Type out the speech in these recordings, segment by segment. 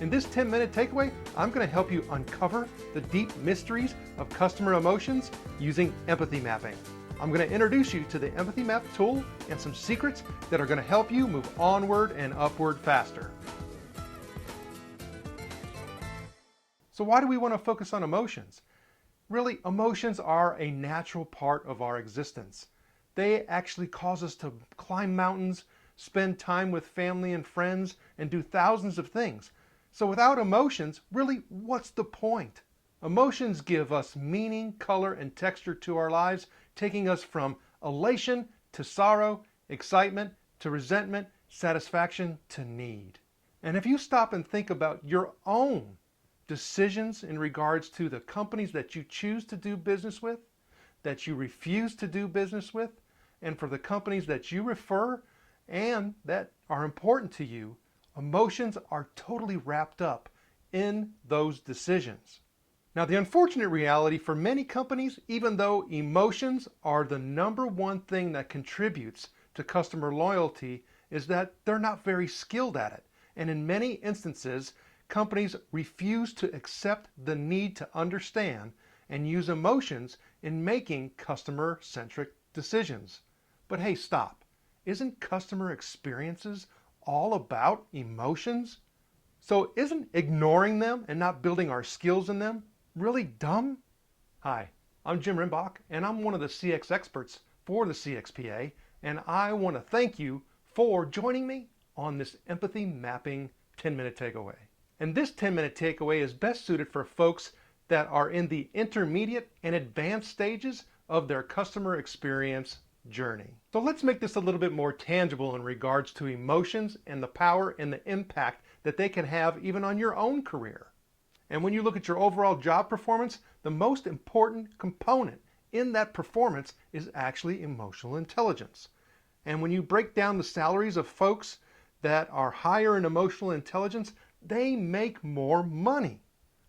In this 10-minute takeaway, I'm going to help you uncover the deep mysteries of customer emotions using empathy mapping. I'm going to introduce you to the Empathy Map tool and some secrets that are going to help you move onward and upward faster. So why do we want to focus on emotions? Really, emotions are a natural part of our existence. They actually cause us to climb mountains, spend time with family and friends, and do thousands of things. So without emotions, really, what's the point? Emotions give us meaning, color, and texture to our lives, taking us from elation to sorrow, excitement to resentment, satisfaction to need. And if you stop and think about your own decisions in regards to the companies that you choose to do business with, that you refuse to do business with, and for the companies that you refer and that are important to you, emotions are totally wrapped up in those decisions. Now, the unfortunate reality for many companies, even though emotions are the number one thing that contributes to customer loyalty, is that they're not very skilled at it. And in many instances, companies refuse to accept the need to understand and use emotions in making customer-centric decisions. But hey, stop. Isn't customer experiences all about emotions? So isn't ignoring them and not building our skills in them really dumb? Hi, I'm Jim Rimbach, and I'm one of the CX experts for the CXPA, and I want to thank you for joining me on this empathy mapping 10-minute takeaway. And this 10-minute takeaway is best suited for folks that are in the intermediate and advanced stages of their customer experience journey. So let's make this a little bit more tangible in regards to emotions and the power and the impact that they can have even on your own career. And when you look at your overall job performance, the most important component in that performance is actually emotional intelligence. And when you break down the salaries of folks that are higher in emotional intelligence, they make more money.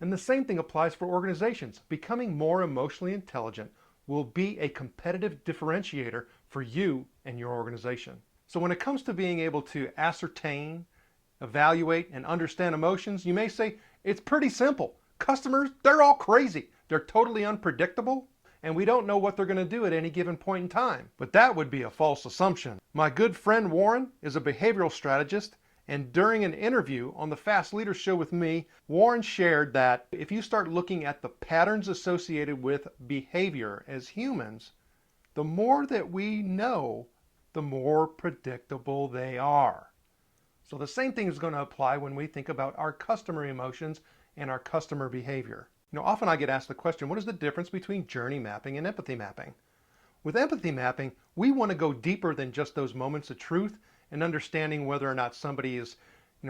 And the same thing applies for organizations. Becoming more emotionally intelligent will be a competitive differentiator for you and your organization. So when it comes to being able to ascertain, evaluate, and understand emotions, you may say, it's pretty simple. Customers, they're all crazy. They're totally unpredictable, and we don't know what they're going to do at any given point in time. But that would be a false assumption. My good friend Warren is a behavioral strategist, and during an interview on the Fast Leader Show with me, Warren shared that if you start looking at the patterns associated with behavior as humans, the more that we know, the more predictable they are. So the same thing is going to apply when we think about our customer emotions and our customer behavior. Often I get asked the question, what is the difference between journey mapping and empathy mapping? With empathy mapping, we want to go deeper than just those moments of truth and understanding whether or not somebody is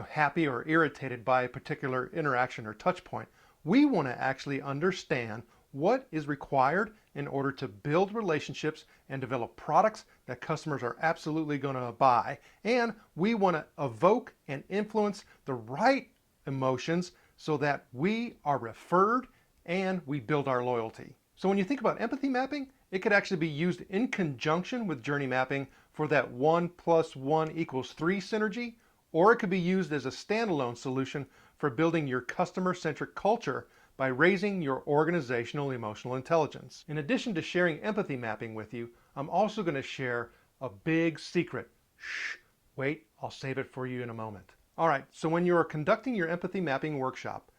happy or irritated by a particular interaction or touch point. We want to actually understand what is required in order to build relationships and develop products that customers are absolutely going to buy. And we want to evoke and influence the right emotions so that we are referred and we build our loyalty. So when you think about empathy mapping, it could actually be used in conjunction with journey mapping for that 1 + 1 = 3 synergy, or it could be used as a standalone solution for building your customer-centric culture by raising your organizational emotional intelligence. In addition to sharing empathy mapping with you, I'm also going to share a big secret. Shh, wait, I'll save it for you in a moment. All right, so when you are conducting your empathy mapping workshop,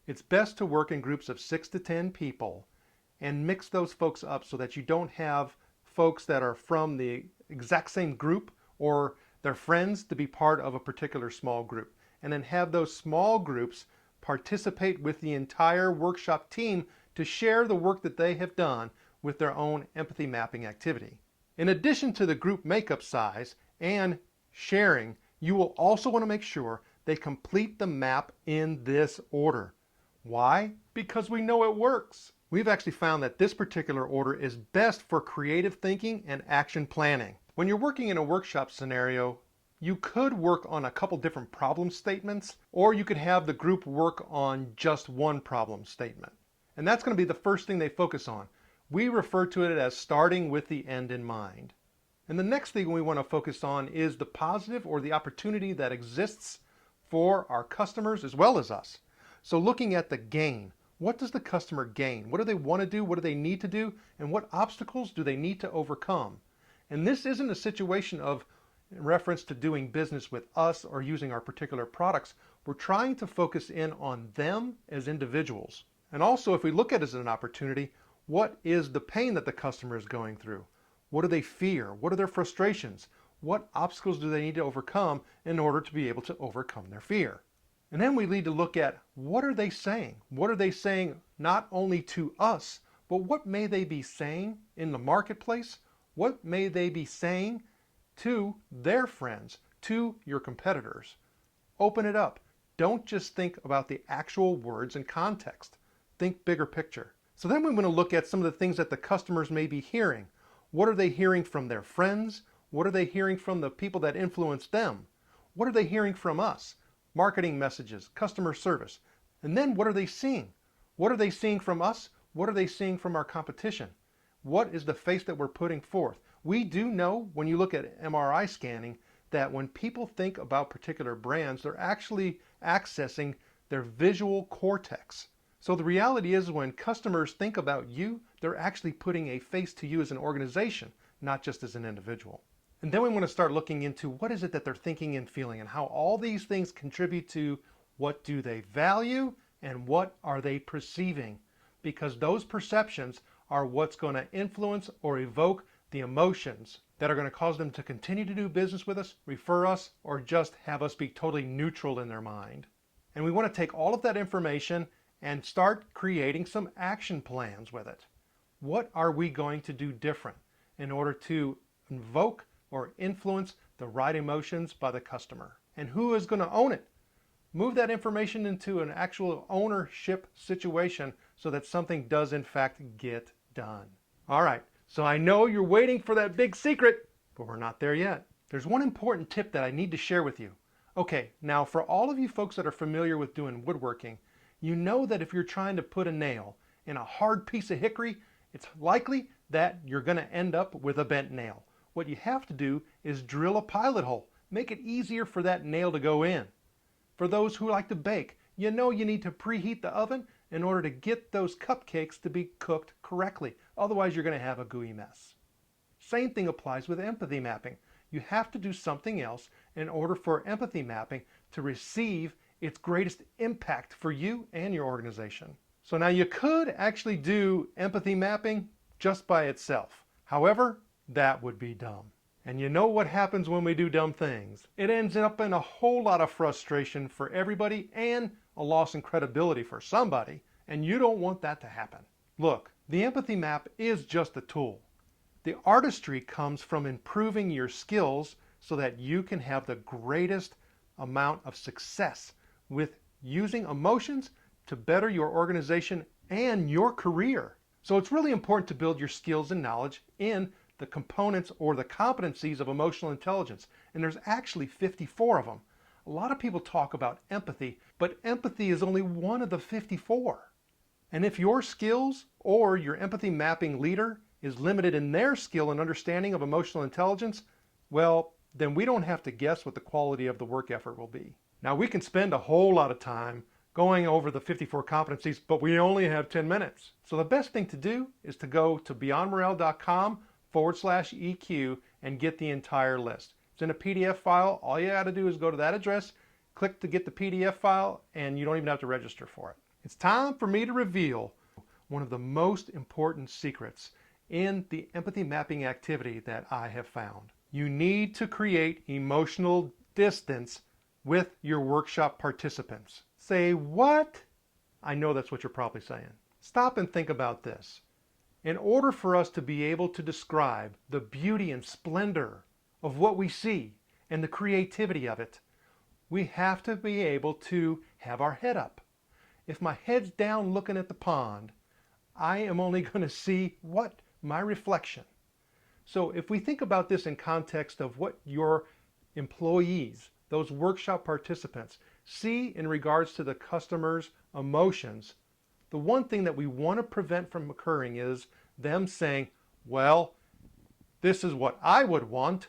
it's best to work in groups of 6 to 10 people and mix those folks up so that you don't have folks that are from the exact same group or their friends to be part of a particular small group. And then have those small groups participate with the entire workshop team to share the work that they have done with their own empathy mapping activity. In addition to the group makeup size and sharing, you will also want to make sure they complete the map in this order. Why? Because we know it works. We've actually found that this particular order is best for creative thinking and action planning. When you're working in a workshop scenario, you could work on a couple different problem statements, or you could have the group work on just one problem statement. And that's going to be the first thing they focus on. We refer to it as starting with the end in mind. And the next thing we want to focus on is the positive or the opportunity that exists for our customers as well as us. So looking at the gain, what does the customer gain? What do they want to do? What do they need to do? And what obstacles do they need to overcome? And this isn't a situation of reference to doing business with us or using our particular products. We're trying to focus in on them as individuals. And also, if we look at it as an opportunity, what is the pain that the customer is going through? What do they fear? What are their frustrations? What obstacles do they need to overcome in order to be able to overcome their fear? And then we need to look at, what are they saying? What are they saying not only to us, but what may they be saying in the marketplace? What may they be saying to their friends, to your competitors? Open it up. Don't just think about the actual words and context. Think bigger picture. So then we want to look at some of the things that the customers may be hearing. What are they hearing from their friends? What are they hearing from the people that influence them? What are they hearing from us? Marketing messages, customer service. And then what are they seeing? What are they seeing from us? What are they seeing from our competition? What is the face that we're putting forth? We do know, when you look at MRI scanning, that when people think about particular brands, they're actually accessing their visual cortex. So the reality is, when customers think about you, they're actually putting a face to you as an organization, not just as an individual. And then we want to start looking into what is it that they're thinking and feeling, and how all these things contribute to what do they value and what are they perceiving. Because those perceptions are what's going to influence or evoke the emotions that are going to cause them to continue to do business with us, refer us, or just have us be totally neutral in their mind. And we want to take all of that information and start creating some action plans with it. What are we going to do different in order to invoke or influence the right emotions by the customer? And who is going to own it? Move that information into an actual ownership situation so that something does in fact get done. All right, so I know you're waiting for that big secret, but we're not there yet. There's one important tip that I need to share with you. Okay, now for all of you folks that are familiar with doing woodworking, you know that if you're trying to put a nail in a hard piece of hickory, it's likely that you're going to end up with a bent nail. What you have to do is drill a pilot hole. Make it easier for that nail to go in. For those who like to bake, you know you need to preheat the oven in order to get those cupcakes to be cooked correctly. Otherwise, you're going to have a gooey mess. Same thing applies with empathy mapping. You have to do something else in order for empathy mapping to receive its greatest impact for you and your organization. So now you could actually do empathy mapping just by itself. However, that would be dumb. And you know what happens when we do dumb things? It ends up in a whole lot of frustration for everybody and a loss in credibility for somebody, and you don't want that to happen. Look, the empathy map is just a tool. The artistry comes from improving your skills so that you can have the greatest amount of success with using emotions to better your organization and your career. So it's really important to build your skills and knowledge in the components or the competencies of emotional intelligence. And there's actually 54 of them. A lot of people talk about empathy, but empathy is only one of the 54. And if your skills or your empathy mapping leader is limited in their skill and understanding of emotional intelligence, well, then we don't have to guess what the quality of the work effort will be. Now, we can spend a whole lot of time going over the 54 competencies, but we only have 10 minutes. So the best thing to do is to go to beyondmorale.com/EQ and get the entire list. It's in a PDF file. All you got to do is go to that address, click to get the PDF file, and you don't even have to register for it. It's time for me to reveal one of the most important secrets in the empathy mapping activity that I have found. You need to create emotional distance with your workshop participants. Say, what? I know that's what you're probably saying. Stop and think about this. In order for us to be able to describe the beauty and splendor of what we see and the creativity of it, we have to be able to have our head up. If my head's down looking at the pond, I am only going to see what? My reflection. So if we think about this in context of what your employees, those workshop participants, see in regards to the customer's emotions, the one thing that we want to prevent from occurring is them saying, well, this is what I would want.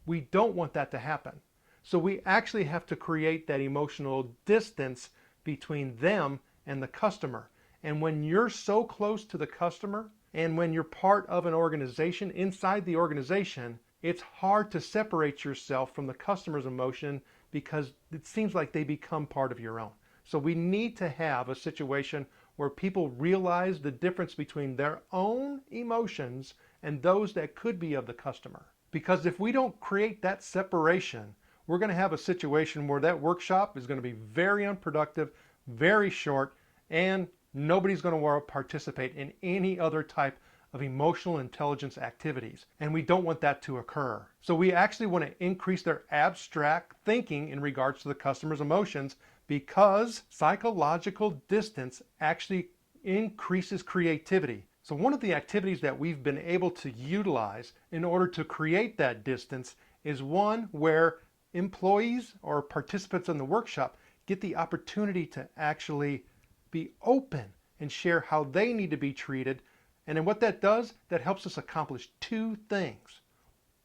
We don't want that to happen. So we actually have to create that emotional distance between them and the customer. And when you're so close to the customer, and when you're part of an organization, inside the organization, it's hard to separate yourself from the customer's emotion because it seems like they become part of your own. So we need to have a situation where people realize the difference between their own emotions and those that could be of the customer. Because if we don't create that separation, we're going to have a situation where that workshop is going to be very unproductive, very short, and nobody's going to want to participate in any other type of emotional intelligence activities. And we don't want that to occur. So we actually want to increase their abstract thinking in regards to the customer's emotions, because psychological distance actually increases creativity. So one of the activities that we've been able to utilize in order to create that distance is one where employees or participants in the workshop get the opportunity to actually be open and share how they need to be treated. And then what that does, that helps us accomplish two things.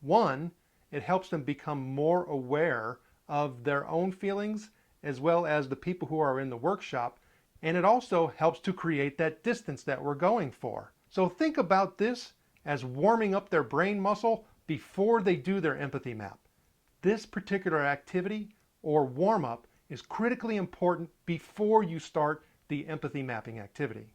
One, it helps them become more aware of their own feelings as well as the people who are in the workshop. And it also helps to create that distance that we're going for. So think about this as warming up their brain muscle before they do their empathy map. This particular activity or warm-up is critically important before you start the empathy mapping activity.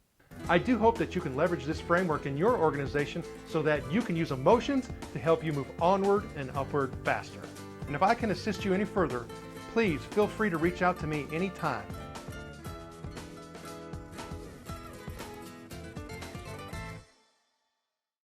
I do hope that you can leverage this framework in your organization so that you can use emotions to help you move onward and upward faster. And if I can assist you any further, please feel free to reach out to me anytime.